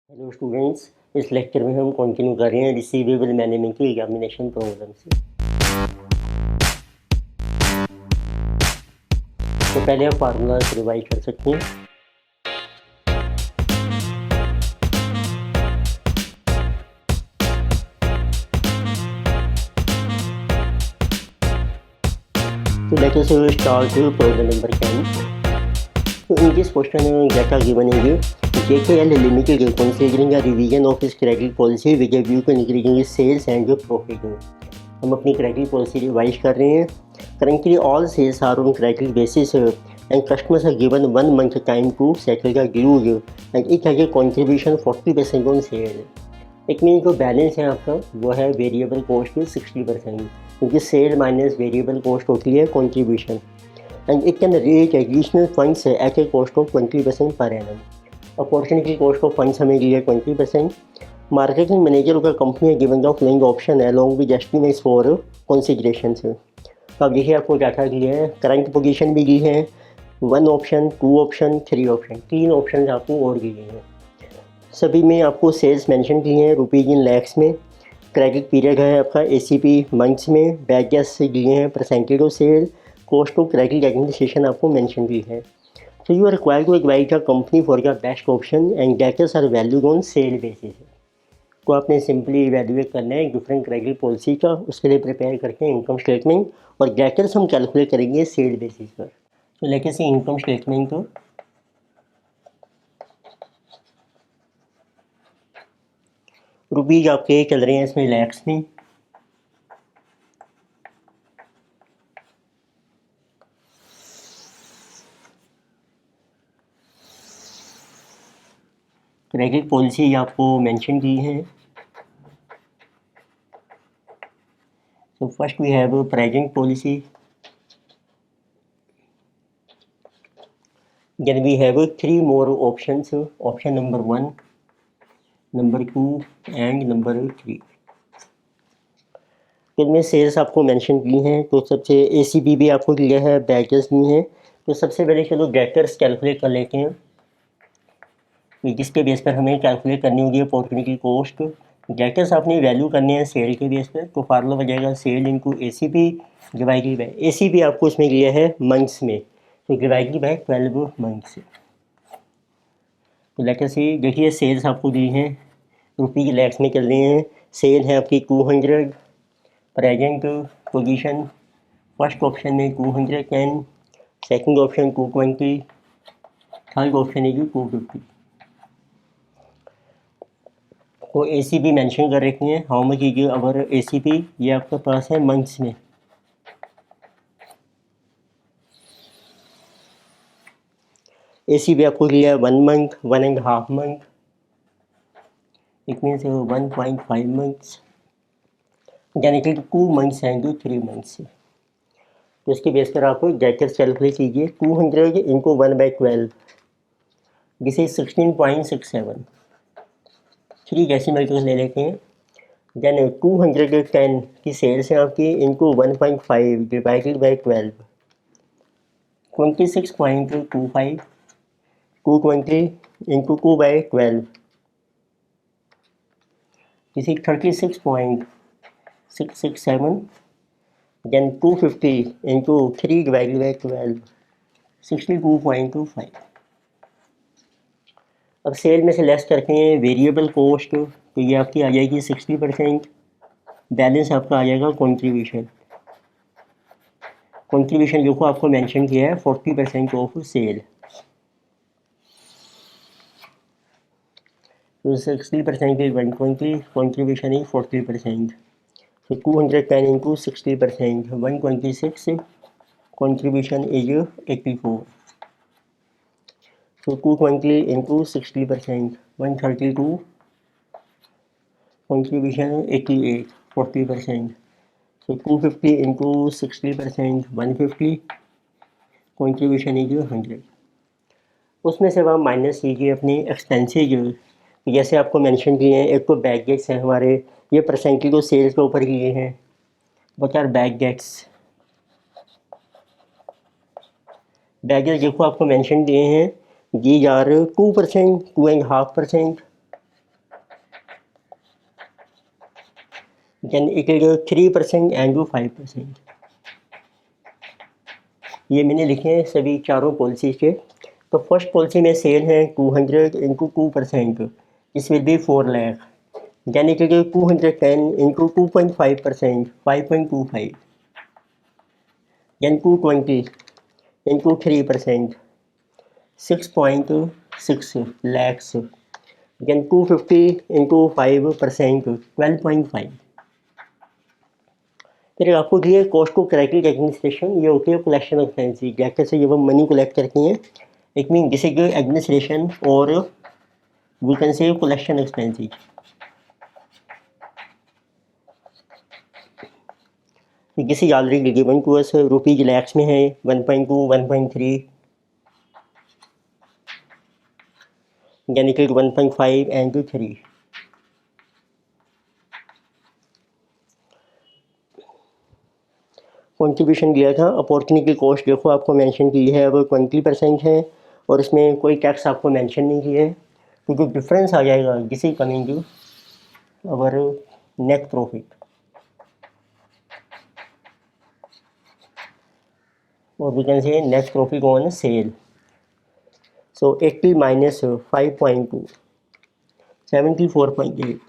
Hello students, इस lecture में हम कंटिन्यू कर रहे हैं रिसीवेबल मैनेजमेंट की एग्जामिनेशन प्रॉब्लम से। तो पहले आप फार्मूला रिवाइज कर सकते हैं। तो let us start problem number 10। तो in this question data given is JKL Limited considering a revision of its credit policy with a view to increasing its sales and profit। हम अपनी credit policy revise कर रहे हैं। Currently all sales are on credit basis and customers are given 1 month time to settle the dues and it has a contribution 40% on sale। एक mean जो balance है आपका वो है वेरिएबल कॉस्ट 60%, क्योंकि सेल माइनस वेरिएबल कॉस्ट होती है contribution and it can raise additional funds at a cost of 20% per annum। Opportunity cost of funds हमें दी है 20%। मार्केटिंग मैनेजर का कंपनी है given the flowing option along with estimates for consideration से। तो अब देखिए आपको डाटा दिए हैं, करंट पोजीशन भी दी है, 1 ऑप्शन, 2 ऑप्शन, 3 ऑप्शन, 3 ऑप्शन आपको और दिए हैं। सभी में आपको सेल्स मेंशन किए हैं रुपीज़ इन लैक्स में। क्रेडिट पीरियड है आपका एसीपी मंथ्स में, बैगेस से दिए हैं, percentage of sale, cost of credit administration आपको मेंशन की है। तो you are required to advise a company for your best option and debtors are valued on sale basis. तो आपने सिंपली इवैल्यूएट करना है डिफरेंट क्रेडिट पॉलिसी का, उसके लिए प्रिपेयर करके इनकम स्टेटमेंट और डेटर्स हम कैलकुलेट करेंगे सेल बेसिस पर। तो लेके से इनकम स्टेटमेंट को रुपीज़ आपके चल रहे हैं इसमें लैक्स में। क्रेडिट पॉलिसी आपको मेंशन की है। So first we have a present policy, then we have 3 more options, option number 1, number 2 and number 3। इनमें सेल्स आपको मेंशन की हैं। तो सबसे एसीपी भी आपको दिया है, बैगेस भी हैं। तो सबसे पहले चलो डेटर्स कैलकुलेट कर लेते हैं, जिसके बेस पर हमें कैलकुलेट करनी होगी अपॉर्चुनिटी कॉस्ट। डेटर्स आपने वैल्यू करने हैं सेल के बेस पर, तो फार्मूला हो जाएगा sale into ACP divided by ACP आपको इसमें दिया है मंथ्स में, तो डिवाइडेड बाय 12 मंथ्स। तो लेटर से देखिए सेल्स आपको दी हैं रुपीज़ लैक्स में चल रहे हैं। सेल है आपकी 200, प्रेजेंट पोजीशन फर्स्ट ऑप्शन में 210, सेकंड ऑप्शन 220, थर्ड ऑप्शन है 250। तो एसीपी मेंशन कर रखी है, how much is our ACP, ये आपके पास है मंथ्स में। एसीपी आपको दिया है 1 month, 1.5 month, it means 1.5 months, यानी कि 2 मंथ्स एंड 3 मंथ्स। तो इसके बेस पर आप डेटर्स कैलकुलेट कीजिए। 200 इंटू 1/12, दिस इज 16.67। 3 डेसिमल ले लेते हैं। देन 210 की सेल्स है आपकी into 1.5 divided by 12, 26.25, 220 into 2/12, this is 36.667। then 250 into 3 divided by 12, 62.25। अब सेल में से लेस करते हैं वेरिएबल कॉस्ट, तो ये आपकी आ जाएगी 60%। बैलेंस आपका आ जाएगा कंट्रीब्यूशन। कंट्रीब्यूशन जो को आपको मेंशन किया है 40% ऑफ सेल। तो 60% is 120, contribution is 40%। So 210 into 60%, 126, contribution is 84। So 220 into 60%, 132, contribution 88, 40%। So 250 into 60%, 150, contribution is 100। उसमें से आप माइनस कीजिए अपनी एक्सपेंसेज, जैसे आपको मेंशन किए हैं। एक तो बैग गेट्स हैं हमारे, ये परसेंटेज तो सेल्स के ऊपर किए हैं। What are bad debts? बैगेज देखो आपको मेंशन दिए हैं, these are 2%, 2.5%, then it will give 3% and 5%। ये मैंने लिखे हैं सभी चारों पॉलिसी के। तो फर्स्ट पॉलिसी में सेल है 200 इंटू 2%, इस विल बी 4 लाख, यानी कि 210 इंटू 2.5%, 5.25, यानी 220 इंटू 3%, 6.6 लैक्स, यानी 250 इंटू 5%, 12.5। फिर आपको दिए कॉस्ट टू क्रेडिट एडमिनिस्ट्रेशन, ये होती है कलेक्शन एक्सपेंसिस, जैसे से जब हम मनी कलेक्ट करती हैं, it mean this is administration और we can say collection expenses. This is already given to us, rupees lakhs में है 1.2, 1.3, यानी कि 1.5 एंड 3। कंट्रीब्यूशन दिया था, अपॉर्चुनिटी कॉस्ट देखो आपको मेंशन की है, वो 20% है और इसमें कोई टैक्स आपको मेंशन नहीं किया है, तो जो डिफरेंस आ जाएगा this is coming to our net profit, और we can say net profit on sale. So 80 minus 5.2, 74.8,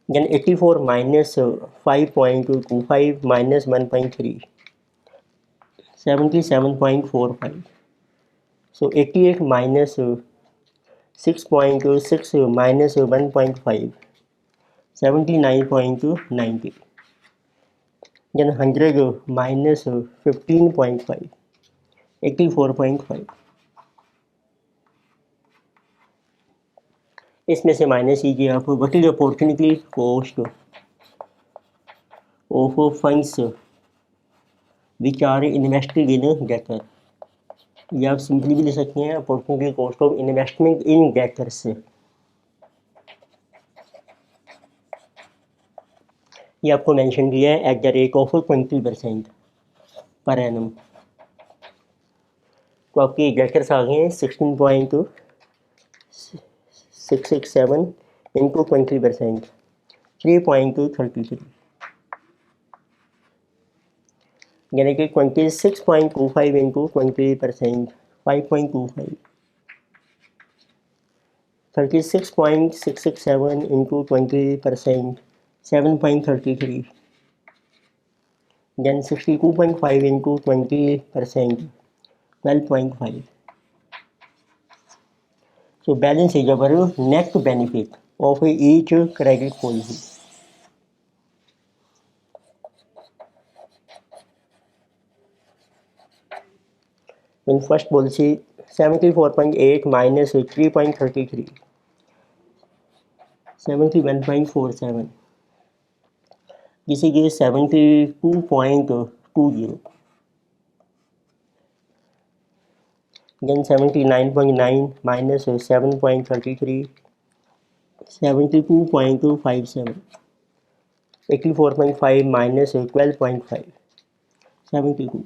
then 84 minus 5.25 minus 1.3, 77.45, so 88 minus 6.6 minus 1.5, 79.90, then 100 minus 15.5, 84.5। इसमें से माइनस कीजिए आप what is opportunity cost of funds which are invested in Decker, या आप simply भी ले सकते हैं opportunity cost of investment in Deckers. ये आपको मेंशन किया है at the rate of 20% per annum. तो आपके डेकर्स आ गए हैं 16.667 इंटू 20%, 3.33, यानी कि 26.25 into 20%, 5.25, 36.667 into 20%, 7.33, then 62.5 into 20%, 12.5. So balance is our net benefit of each credit policy. In first policy 74.8 minus 3.33, 71.47. This is 72.20. Then 79.9 minus 7.33, 72.57. 84.5 minus 12.5, 72.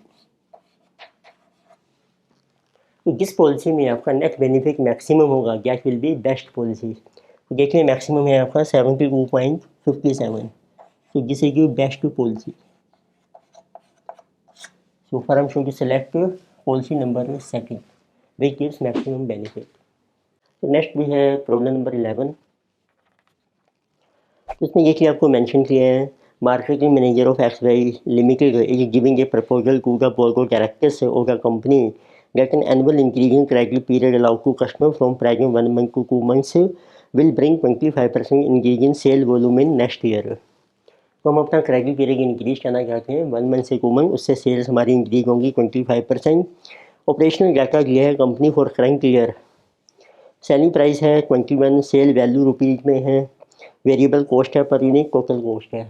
तो जिस पॉलिसी में आपका नेट बेनिफिट मैक्सिमम होगा that will be best policy. तो देखिए maximum है आपका 72.57, so this is your best policy. So firm should select policy number 2 which gives maximum benefit. So next we have problem number 11. इसमें ये कि आपको mention किया है marketing manager of XY Limited is giving a proposal to the board of directors of the company that an annual increase in credit period allowed to customer from present 1 month to 2 months will bring 25% increase in sale volume in next year. तो हम अपना credit period increase करना चाहते हैं 1 month से 2 month, उससे sales हमारी increase होंगी 25%। ऑपरेशनल डाटा दिया है company for current year, selling price है 21, सेल वैल्यू रुपीज़ में है, वेरिएबल कॉस्ट है पर यूनिट, टोटल कॉस्ट है।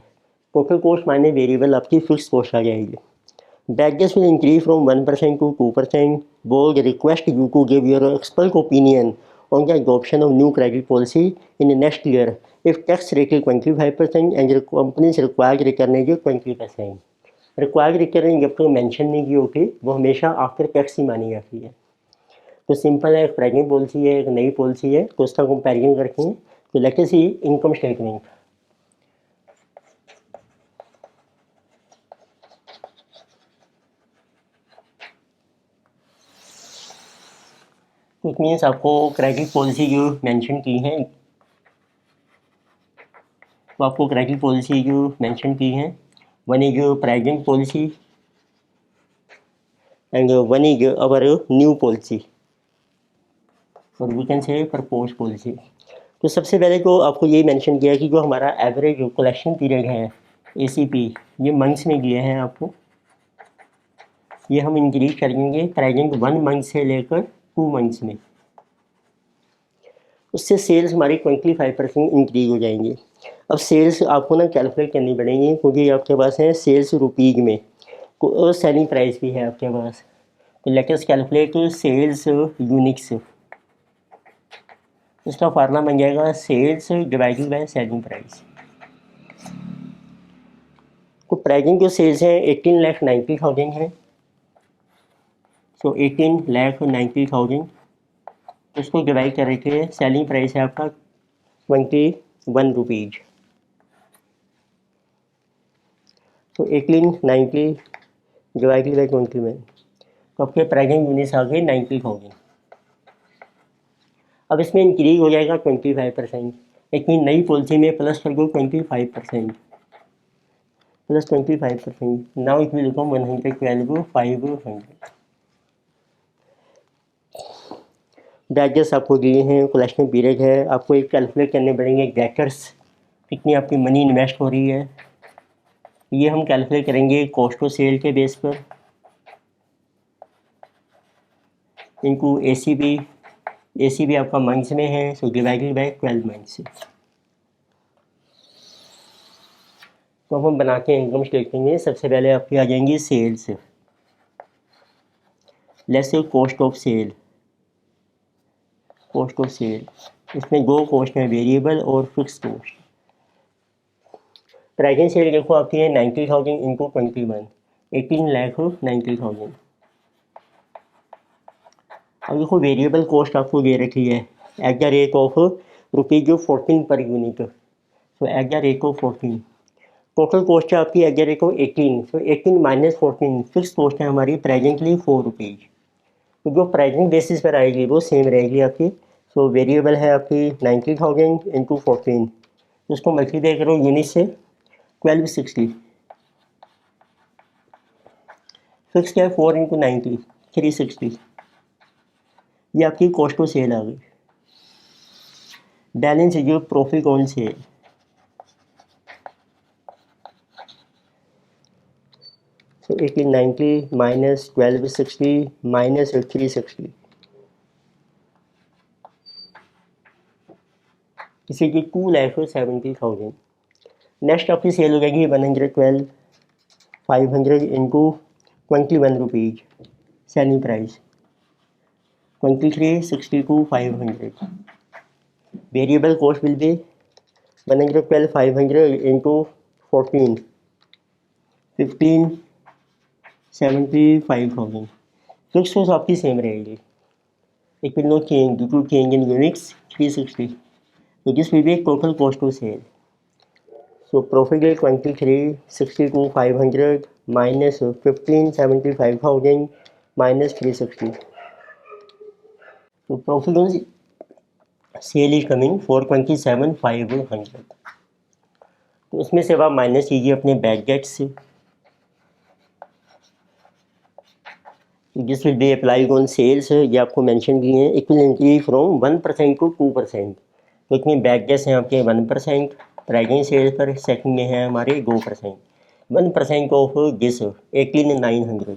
टोटल कॉस्ट माने वेरिएबल आपकी फिक्स कॉस्ट आ जाएगी। बैगेस will increase from 1% to 2%. Board request you to give your expert opinion on the adoption of new credit policy in the next year if tax rate is 25% and the company is required return is 20%. Required return जब तक mention नहीं की होती वो हमेशा after tax ही मानी जाती है। तो सिंपल है, एक प्रेजेंट पॉलिसी है, एक नई पॉलिसी है, तो उसका कंपेरिजन करते हैं। तो let us see income statement. It means आपको क्रेडिट पॉलिसी जो मेंशन की है, तो आपको क्रेडिट पॉलिसी जो मेंशन की है, one is present policy and one is our new policy और we can say propose policy. तो सबसे पहले तो आपको ये मेंशन किया कि जो हमारा एवरेज कलेक्शन पीरियड है ACP, ये मंथ्स में दिए हैं आपको, ये हम इंक्रीज करेंगे प्रेजेंट 1 मंथ से लेकर 2 मंथ्स में, उससे सेल्स हमारी 25% इंक्रीज हो जाएंगे। अब सेल्स आपको ना कैलकुलेट करनी पड़ेंगी क्योंकि आपके पास है सेल्स रुपीज में और सेलिंग प्राइस भी है आपके पास। तो let us calculate sales units. इसका फार्मूला बन जाएगा sales divided by selling price. तो प्रेजेंट जो सेल्स हैं 18,90,000 है, सो 18,90,000, उसको डिवाइड कर रखिए, सेलिंग प्राइस है आपका 21 रुपीज, तो 1890 डिवाइडेड बाई 21, तो आपके प्रेजेंट यूनिट्स आ गए 90,000। अब इसमें इंक्रीज हो जाएगा 25%, लेकिन नई पॉलिसी में प्लस कर दो 25%, plus 25%, now it will become 112,500। Badges आपको दिए हैं, कलेक्शन पीरियड है, आपको एक कैलकुलेट करने पड़ेंगे डेटर्स, कितनी आपकी मनी इन्वेस्ट हो रही है, ये हम कैलकुलेट करेंगे कॉस्ट ऑफ सेल के बेस पर इनको ACP आपका मंथ्स में है, सो डिवाइडेड बाय 12 मंथ्स। तो हम बना के इनकम स्टेटमेंट में सबसे पहले आपकी आ जाएंगी sales, less cost of sale, इसमें दो कॉस्ट है, वेरिएबल और फिक्स कॉस्ट। प्रेजेंट सेल देखो आपकी है 90,000 इंटू 21, 18,90,000। अब देखो वेरिएबल कॉस्ट आपको दे रखी है at the rate of ₹14 per unit, तो at the rate of 14, total cost है आपकी एट द रेट ऑफ 18, तो 18 माइनस 14, फिक्स कॉस्ट है हमारी प्रेजेंटली ₹4, तो जो प्रेजेंट बेसिस पर आएगी वो सेम रहेगी आपकी। सो वेरिएबल है आपकी 90,000 इंटू 14, उसको मल्टीप्लाई करो यूनिट से 1260, फिक्स क्या है 4 इंटू 90 360, ये आपकी कॉस्ट ऑफ सेल आ गई। बैलेंस है जो profit on cell, so 1890 minus 1260 minus 360, इसी की 2,70,000। नेक्स्ट आपकी सेल हो जाएगी 112,500 into 21 rupees, selling price 23,62,500, variable cost will be 112,500 into 14, 15,75,000। Fix cost आपकी सेम रहेगी, it will not change due to change in units 360, so this will be total cost to sale. So profit is 23,62,500 minus 15,75,000 minus 360. So profit on sale is coming 427,500. तो उसमें से आप minus कीजिए अपने बैड से, this will be applied on sales, ये आपको मेंशन किए हैं, it will increase from 1% to 2%, तो इसमें बैक गैस हैं आपके 1%, प्रेजेंट सेल पर सेकंड में है हमारे 2%, 1% of this 18,900,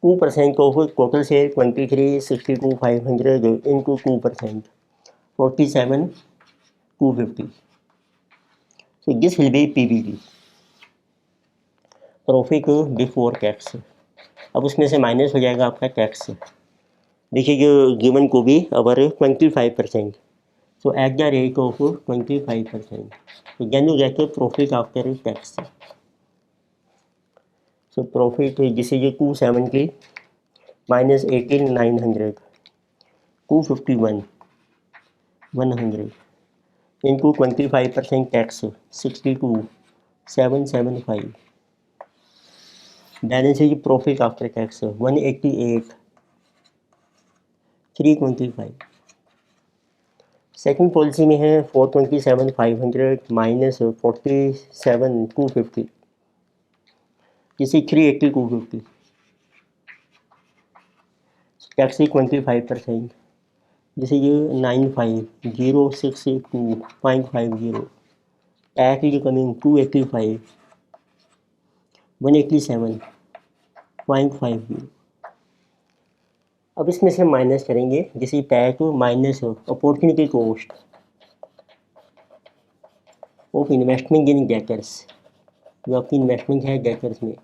2% of total sale 23,62,500 into 2%, 47,250, so this will B PBT, profit before tax. अब उसमें से माइनस हो जाएगा आपका टैक्स, देखिए जो गिवन को भी अवर 25%, so at the rate of 25%, so then you get a profit after tax. So profit this is 270 minus 18,900, 251, 100 into 25% tax 62,775, balance is profit after tax 188, 325। Second policy में है 427,500 माइनस 47,250, जिसे 380,250, टैक्स 25%, जैसे ये 95,062.50, tax की coming 285, 187.50। अब इसमें से minus करेंगे, जैसे tax minus opportunity cost of investment in debtors, जो आपकी इन्वेस्टमेंट है डेटर्स में,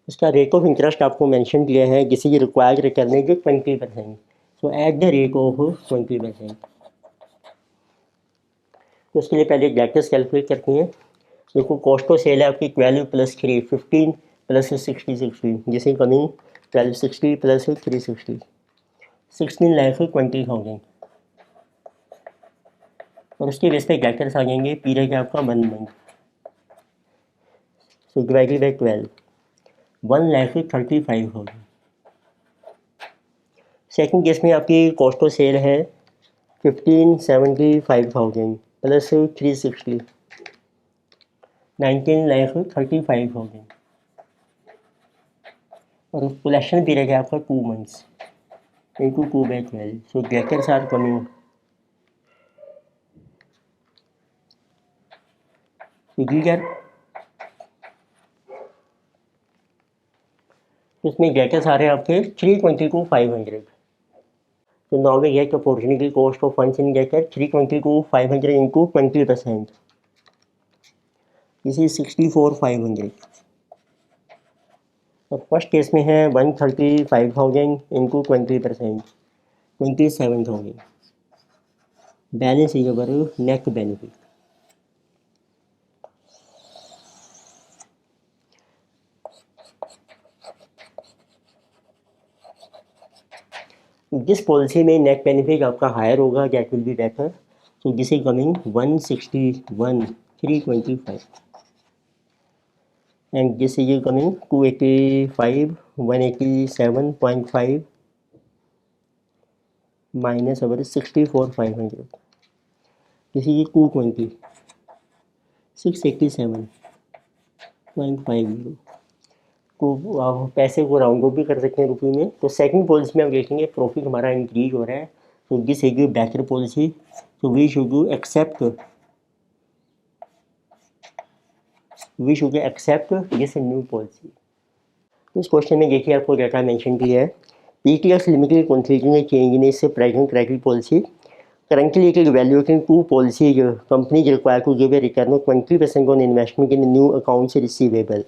उसका रेट ऑफ इंटरेस्ट आपको मेंशन किया है, जिसे रिक्वायर करने के 20%, सो एट द रेट ऑफ 20%। तो उसके लिए पहले डेटर्स कैलकुलेट करती हैं। देखो कॉस्ट ऑफ सेल है आपकी 12 प्लस 3 15 प्लस 60, जिसे कमिंग 1260 प्लस 360, 16,20,000, और उसके बेस पे डेटर्स आ जाएंगे, पीरियड है आपका 1 month, so divided by 12, 1,35,000। Second case में आपकी कॉस्ट ऑफ सेल है 15,75,000 प्लस 360, 19,35,000, और कलेक्शन पीरियड है आपका 2 months into 2/12, so debtors are coming इसमें डेटर्स आ रहे हैं आपके 322,500। तो now we get opportunity cost of funds in debtor 322,500 into 20%. This is 64,500। और फर्स्ट केस में है 135,000 into 20%, 27,000। Balance is our net benefit. जिस पॉलिसी में नेट बेनिफिट आपका हायर होगा that will be better, so this is coming 161,325, and this is coming 285, 187.5 minus our 64,500, this is 220, 687.50। तो आप पैसे को राउंड ऑफ भी कर सकते हैं रुपये में। तो सेकंड पॉलिसी में आप देखेंगे प्रॉफिट हमारा इंक्रीज हो रहा है, तो दिस इज बेटर पॉलिसी, तो we should accept this new policy. इस क्वेश्चन में देखिए आपको डाटा मेंशन किया है, PTX limited considering change in its present credit policy, currently it is evaluating two policies, company is required to give a return of 20% on investment in new accounts receivable।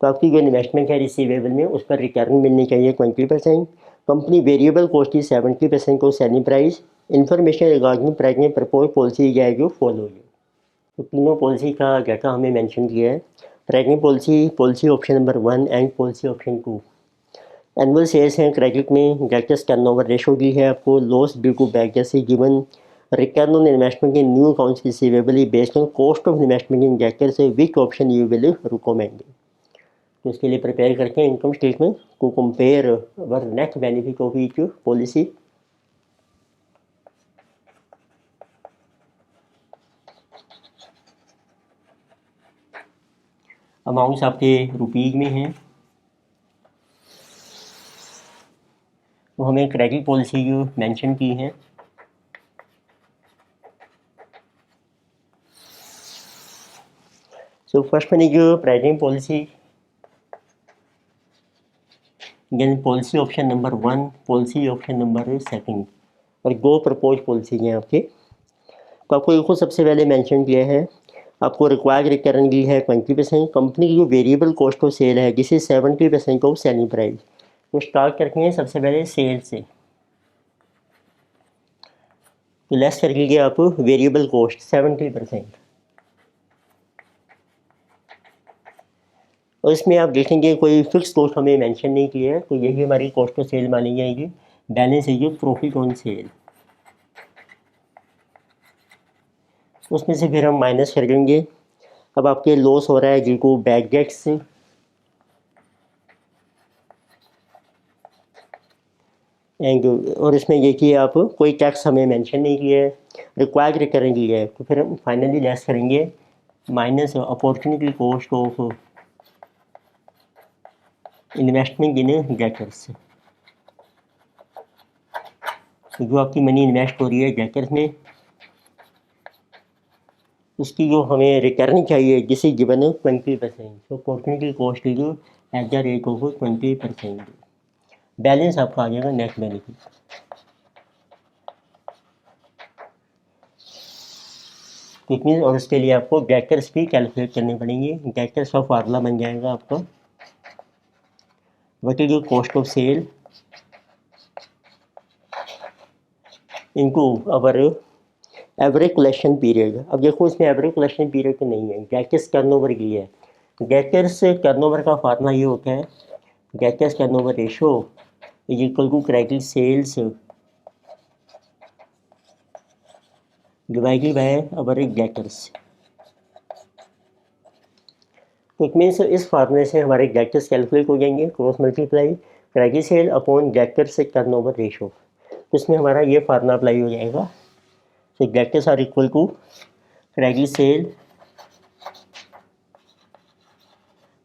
तो आपकी जो investment है receivable में उस पर return मिलनी चाहिए 20%। Company variable cost की 70% को selling price, information regarding present propose policy है जो फॉलो है। तो तीनों पॉलिसी का डाटा हमें मेंशन किया है, tracking policy, policy option number 1 and policy option 2। Annual sales हैं क्रेडिट में, डेटर्स टर्नओवर रेशो दी है आपको, लॉस ड्यू टू बैक जैसे given, return on investment in new accounts receivable based on cost of investment in debtors, which option you will recommend. तो इसके लिए prepare करके इनकम स्टेटमेंट को compare our net benefit of each policy. Amounts आपके rupees में हैं, तो हमें क्रेडिट पॉलिसी जो मेंशन की है, सो फर्स्ट मैंने जो present policy, then policy option number 1, policy option number 2, और दो प्रपोज पॉलिसी हैं आपके। तो आपको देखो सबसे पहले मेंशन किया है, आपको रिक्वायर्ड रिटर्न दी है 20%, कंपनी की जो वेरिएबल कॉस्ट ऑफ सेल है जिसे 70% ऑफ सेलिंग प्राइस। तो स्टार्ट करते हैं सबसे पहले सेल से, तो लेस कर लीजिए आप वेरिएबल कॉस्ट 70%, और इसमें आप देखेंगे कोई फिक्स कॉस्ट हमें मेंशन नहीं किया है, तो यही हमारी कॉस्ट ऑफ सेल मानी जाएगी। बैलेंस है ये प्रॉफिट ऑन सेल, उसमें से फिर हम माइनस कर देंगे। अब आपके लॉस हो रहा है जिनको बैड डेट्स, एंड और इसमें देखिए आप कोई टैक्स हमें मेंशन नहीं किया है, रिक्वायर्ड रिकरिंग लिया है, तो फिर हम फाइनली लेस करेंगे minus opportunity cost of investment in debtors. तो जो आपकी मनी इन्वेस्ट हो रही है डेटर्स में, उसकी जो हमें रिटर्न चाहिए जिसे गिवन 20%, तो opportunity cost is at the rate of 20%। Balance आपका आ जाएगा नेट बेनिफिट। इट मीन्स और उसके लिए आपको डेटर्स भी कैलकुलेट करने पड़ेंगे। डेटर्स का फार्मूला बन जाएगा आपका what is your cost of sale into our average collection period. अब देखो इसमें एवरेज कलेक्शन पीरियड तो नहीं है, डेटर्स टर्नओवर की है। डेटर्स टर्नओवर का फार्मूला ये होता है debtors turnover ratio is equal to credit sales divided by average debtors. तो इट मीन्स इस फार्मूले से हमारे डेटर्स कैलकुलेट हो जाएंगे, cross multiply credit sale upon debtors turnover ratio. तो इसमें हमारा ये फार्मूला अप्लाई हो जाएगा। So debtors are equal to credit sale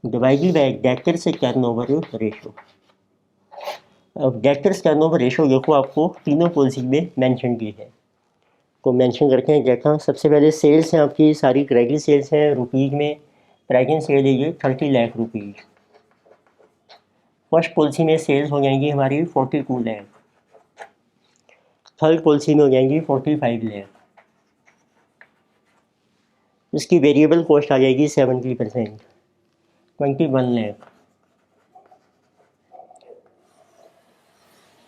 divided by debtors turnover ratio। अब debtors turnover ratio देखो आपको तीनों पॉलिसी में मेंशन की है, तो मेंशन करके हैं देखा। सबसे पहले सेल्स हैं आपकी सारी क्रेडिट सेल्स हैं रुपीज़ में, प्रेजेंट सेल है 30 लाख रुपीज़। फर्स्ट पॉलिसी में सेल्स हो जाएंगी हमारी 42 लाख, थर्ड पॉलिसी में हो जाएंगी 45 लाख। इसकी वेरिएबल कॉस्ट आ जाएगी 70%, 21 लाख।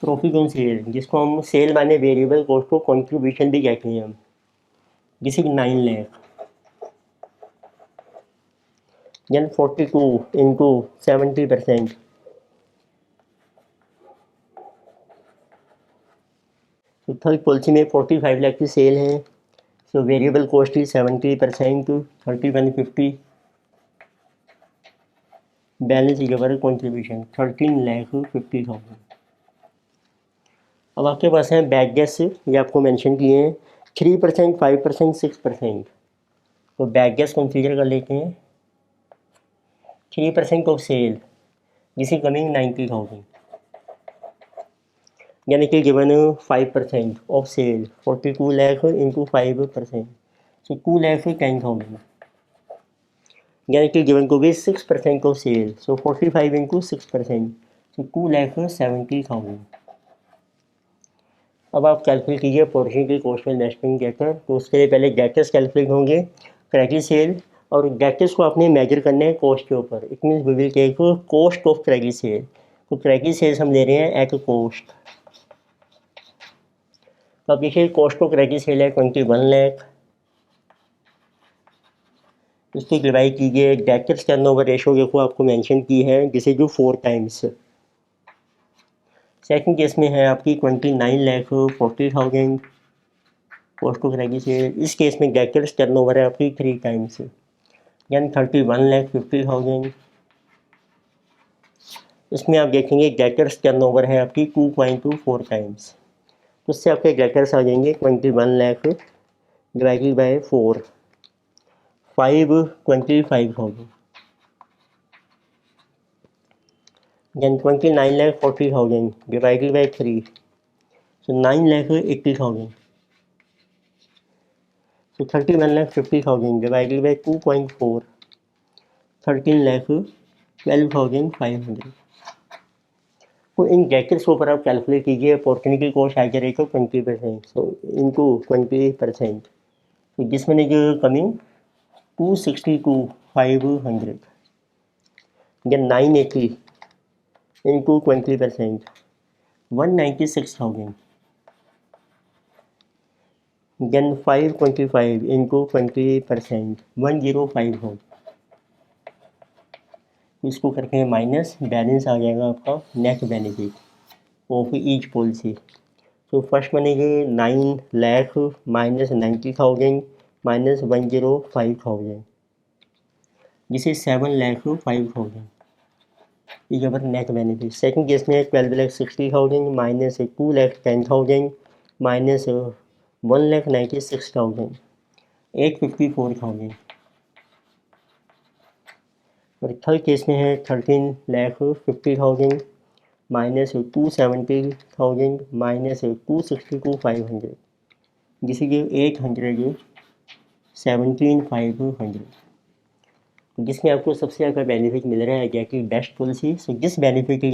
प्रॉफिट ऑन सेल जिसको हम सेल माने वेरिएबल कॉस्ट को कंट्रीब्यूशन भी कहते हैं हम, जिसे 9 लाख। देन 42 इंटू 70%, तो थर्ड पॉलिसी में 45 लाख की सेल है, so variable cost is 70%, 3150। Balance is our contribution 13,50,000। अब आपके पास हैं बैक गेस, ये आपको मेंशन किए हैं 3%, 5%, 6%। तो बैक गेस कंसीडर कर लेते हैं 3% ऑफ सेल जिसे कमिंग 90,000, यानी कि given 5% of sale 42 lakh into 5%, so 2 lakh 10,000, यानी कि गिवन को भी 6% of sale, so 45 into 6%, so 2 lakh 70,000। अब आप कैलकुलेट कीजिए opportunity cost of investment debtor. तो उसके लिए पहले डेटर्स कैलकुलेट होंगे, क्रेडिट सेल, और डेटर्स को आपने मेजर करना है कॉस्ट के ऊपर। It means we will take cost of credit sale. तो क्रेडिट सेल्स हम ले रहे हैं एट कॉस्ट। तो अब देखिए कॉस्ट ऑफ क्रेडिट सेल है 21 लाख, इसको डिवाइड कीजिए डेटर्स टर्नओवर रेशो देखो आपको मेंशन की है जिसे जो 4 टाइम्स। सेकंड केस में है आपकी 29 lakh 40,000 cost of credit cell. इस केस में डेटर्स टर्नओवर है आपकी 3 टाइम्स, यानी 31 लाख 50,000। इसमें आप देखेंगे डेटर्स टर्नओवर है आपकी 2.24 टाइम्स, तो उससे आपके डेटर्स आ जाएंगे 21 lakh divided by 4, 525,000, then 29 lakh 40,000 divided by 3, so 9 lakh 80,000, so 31 lakh 50,000 divided by 2.4, 13 lakh 12,500। तो इन डेटर्स के ऊपर आप कैलकुलेट कीजिए अपॉर्चुनिटी कॉस्ट आ जाएगा 20%, सो इनटू 20%, तो जिसमें जो coming 262,500, then 980 into 20%, 196,000, then 525 into 20%, 105,000। इसको करके माइनस बैलेंस आ जाएगा आपका net benefit of each policy. तो फर्स्ट बनेगी 9 lakh minus 90,000 minus 105,000, this is 7 lakh 5,000। ये हमारा नेट बेनिफिट। सेकंड केस में 12,60,000 माइनस 2,10,000 माइनस 1,96,000 854,000। और थर्ड केस में है 13,50,000 माइनस 270,000 माइनस 262,500 जिसे कि 817,500, जिसमें आपको सबसे ज़्यादा बेनिफिट मिल रहा है कि बेस्ट पॉलिसी। सो जिस बेनिफिट के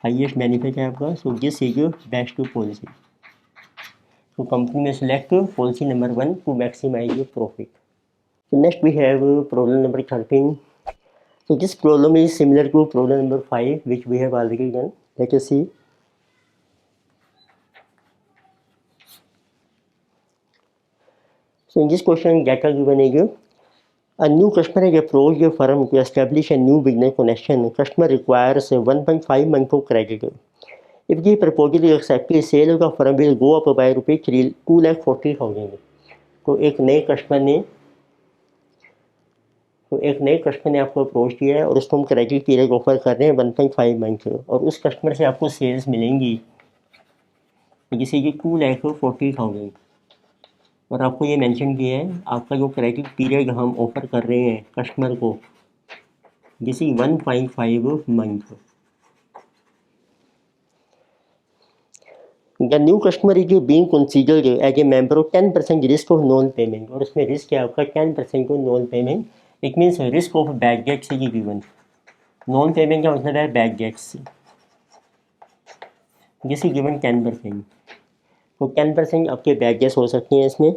हाईएस्ट बेनिफिट है आपका, so this is best policy. तो कंपनी में select policy number 1 to maximise your profit. So next we have problem number 13. So this problem is similar to problem number 5 which we have already done. Let us see. So in this question data given is a new customer has approached your firm to establish a new business connection. Customer requires 1.5 months of credit. If the proposal is accepted, sale of the firm will go up by rupees 2,40,000. तो एक नए customer ने आपको approach किया है और उसको हम क्रेडिट पीरियड ऑफर कर रहे हैं 1.5 मंथ, और उस कस्टमर से आपको सेल्स मिलेंगी जिसे कि 2,40,000। और आपको ये मेंशन किया है आपका जो क्रेडिट पीरियड हम ऑफर कर रहे हैं कस्टमर को जिसे 1.5 month. The new customer is being considered as a member of 10% risk of non payment, और उसमें रिस्क है आपका 10% of non payment. It means risk of bad debts is given. Non payment का मतलब है बैड डेट्स, जिसे given 10%। तो 10% आपके बैड डेट्स हो सकते हैं इसमें।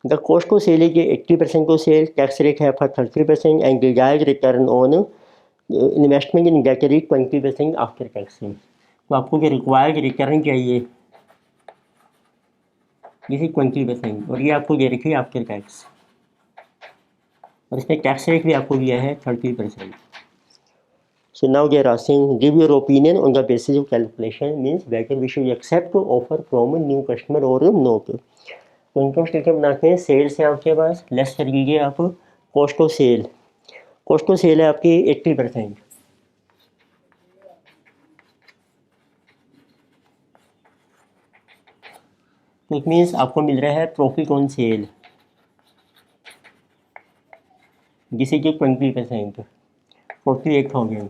The cost of sale is 80% of sale, tax rate है आपका 30% and desired return on investment in debt is 20% after tax. तो आपको जो रिक्वायर्ड रिटर्न चाहिए जिसे 20%, और ये आपको दे रखी है आफ्टर टैक्स, और इसमें टैक्स रेट भी आपको दिया है 30%। So now they are asking, give your opinion on the basis of calculation, means whether we should accept offer from a new customer or not. तो इनकम स्टेटमेंट बनाते हैं। Sales है आपके पास, लेस कर लीजिए आप cost of sale. Cost of sale है आपकी 80%। तो इट मीन्स आपको मिल रहा है प्रॉफिट ऑन सेल जिसे कि 20% 48,000।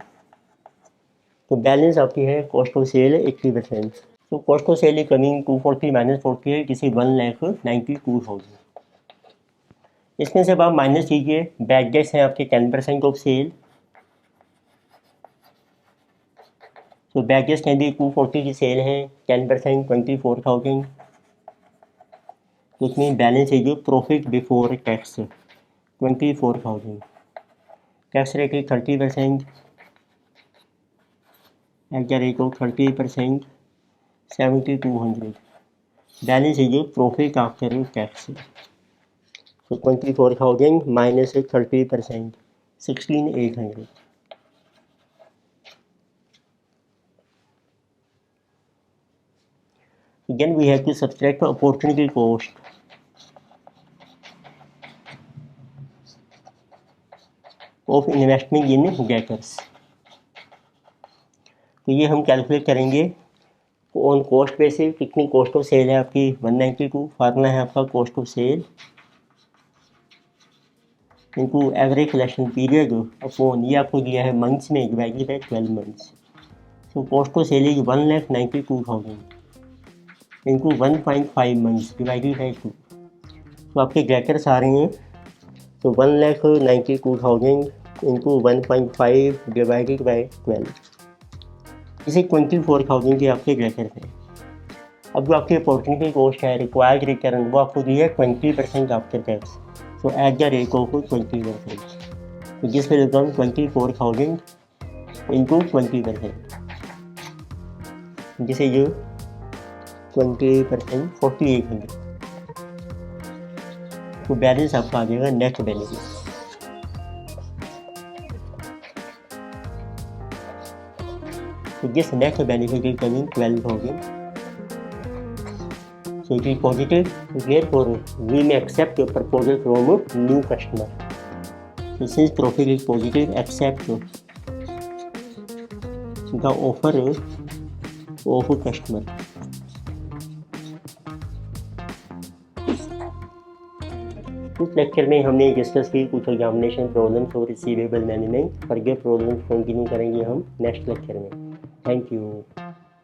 तो बैलेंस आपकी है कॉस्ट ऑफ सेल 80%। तो cost of sale coming 240 minus 48 जिसे 1,92,000। इसमें से अब आप माइनस कीजिए बैड डेट्स हैं आपके 10% ऑफ सेल। तो बैड डेट्स कैन भी 240 की सेल है 10% 24,000। तो इसमें बैलेंस है जो profit before tax 24,000। Tax rate है 30% at the rate of 30% 7,200। Balance है जो प्रॉफिट आफ्टर टैक्स। तो 24,000 minus 30% 16,800। Again we have to subtract the opportunity cost of investing in debtors। तो ये हम कैलकुलेट करेंगे ऑन कॉस्ट बेसिस। कितनी कॉस्ट ऑफ सेल है आपकी 192। फार्मूला है आपका cost of sale into average collection period upon, ये आपको दिया है मंथ्स में, डिवाइडेड बाय 12 मंथ्स। तो cost of sale is 1,92,000 into 1.5 months divided by 2। तो आपके डेटर्स आ रहे हैं तो 1,92,000 इंटू 1.5 डिवाइडेड बाई 12, इसे 24,000 के आपके डेटर्स हैं। अब जो आपकी अपॉर्चुनिटी कॉस्ट है रिक्वायर्ड रिटर्न वो आपको दी है 20% after tax. So at the rate of 20%, तो जिस विल बिकम 24,000 इंटू 20%, जिसे ये 20% 4,800। तो बैलेंस आपका आ जाएगा नेट बेनिफिट। तो जिस net benefit is coming 12,000। So it is positive. Therefore, we may accept a proposal from a new customer. So since profile is positive, accept the offer of a customer. इस lecture में हमने discuss की कुछ examination problems और receivable management. Further problems continue करेंगे हम next lecture में। Thank you.